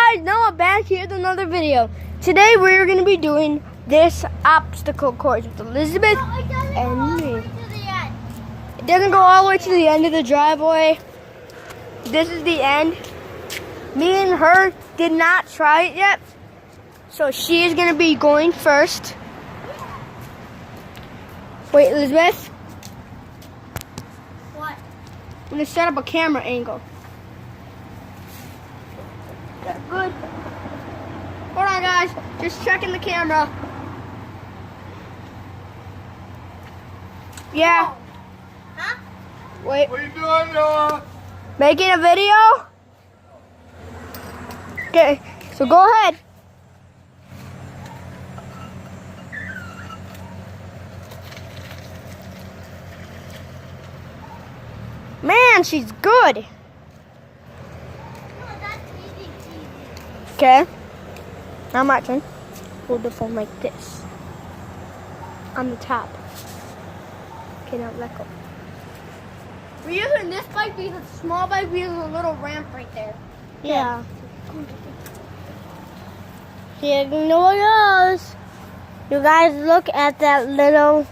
guys, Noah back here with another video. Today we're going to be doing this obstacle course with Elizabeth and me. It doesn't go all the way to the end of the driveway. This is the end. Me and her did not try it yet, so she is going to be going first. Wait, Elizabeth? What? I'm going to set up a camera angle. Good. Hold on, guys. Just checking the camera. Yeah. Huh? Wait. What are you doing, Noah? Making a video? Okay. So go ahead. Man, she's good. Okay. Now my turn. Hold the phone like this. On the top. Okay, now let go. We're using this bike because it's a small bike because there's a little ramp right there. Yeah. Here Noah goes. You guys look at that little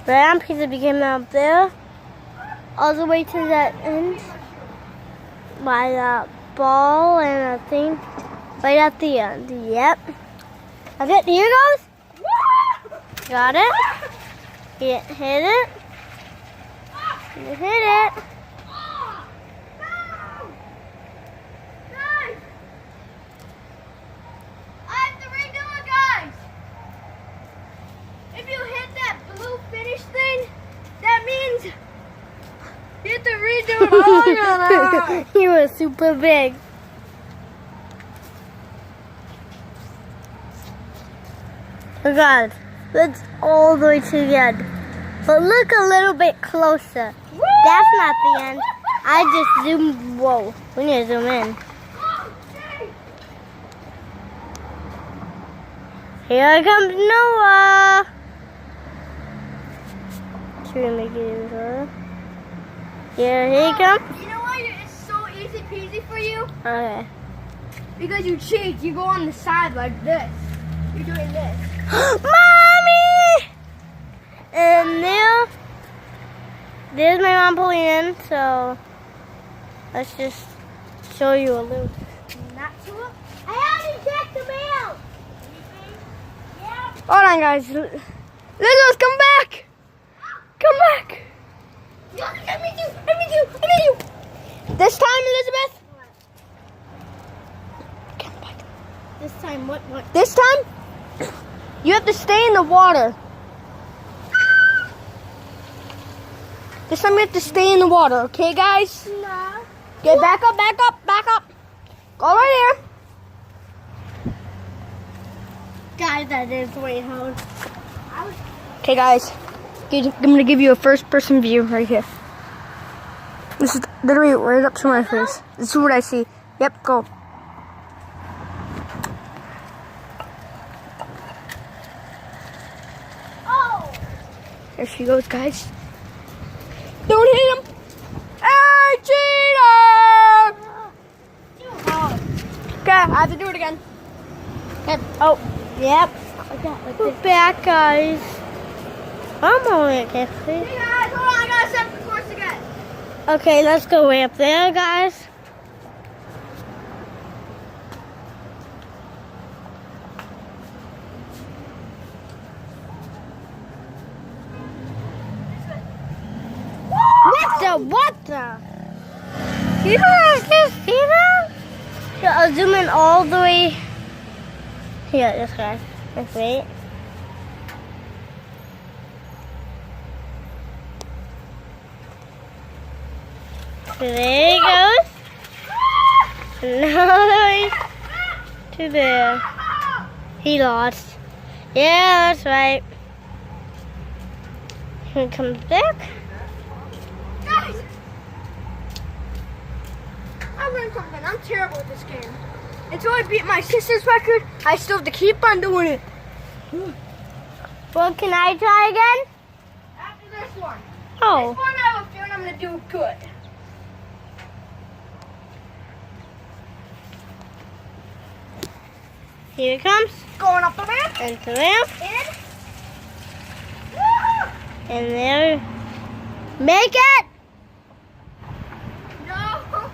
ramp because it became up there. All the way to that end. By that ball and a thing right at the end. Yep. Okay, here goes. Got it. Hit it. You hit it. Guys! I have to redo it, guys! If you hit that blue finish thing, that means you have to redo it all again. He was super big. Oh God, that's all the way to the end. But look a little bit closer. That's not the end. I just zoomed. Whoa, we need to zoom in. Here comes Noah. Should we make it easier? Here he comes. You know why it's so easy peasy for you? Okay. Because you cheat. You go on the side like this. You're doing this. Mommy! And there's my mom pulling in, so let's just show you a little. Not too up. I haven't checked the mail! Hold on, guys. Elizabeth, come back! Come back! I need you! This time, Elizabeth? Come back. This time, what? This time, you have to stay in the water. This time you have to stay in the water, okay, guys? No. Okay, back up. Go right here. Guys, that is way hard. Okay, guys. I'm gonna give you a first-person view right here. This is literally right up to my face. This is what I see. Yep, go. Oh! There she goes, guys. Don't hit him! Hey, cheater! Okay, I have to do it again. Oh, yep. We're back, guys. I'm on it, Hey guys, hold on, I gotta set the course again. Okay, let's go way up there, guys. What the? You don't see that? Here, I'll zoom in all the way. Here, this guy. Let's wait. There he goes. And all the way to there. He lost. Yeah, that's right. He comes back. Guys! I learned something. I'm terrible at this game. Until I beat my sister's record, I still have to keep on doing it. Well, can I try again? After this one. Oh. This one I have a feeling I'm going to do good. Here it comes. Going up the ramp. And the ramp. And there. Make it! No.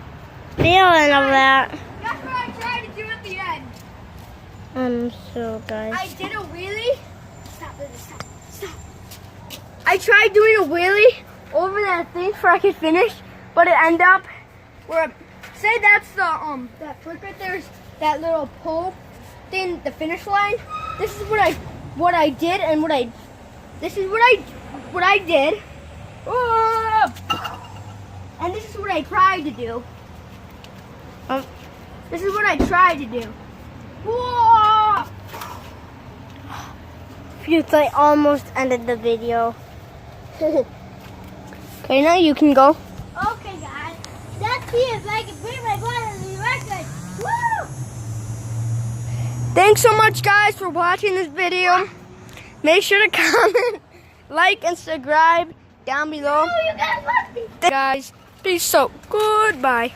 Feeling of that. That's what I tried to do at the end. I'm so guys. I did a wheelie. Stop. I tried doing a wheelie over that thing so I could finish, but it ended up where, say that's the that flick right there is that little pole thing, the finish line. This is what I did, and this is what I did. And this is what I tried to do. This is what I tried to do. Whoa! Phew, I almost ended the video. Okay, now you can go. Okay, guys. Let's see if I can beat my brother's record. Woo! Thanks so much, guys, for watching this video. Make sure to comment, like, and subscribe down below. Oh, you guys left me. Guys, peace out. Goodbye.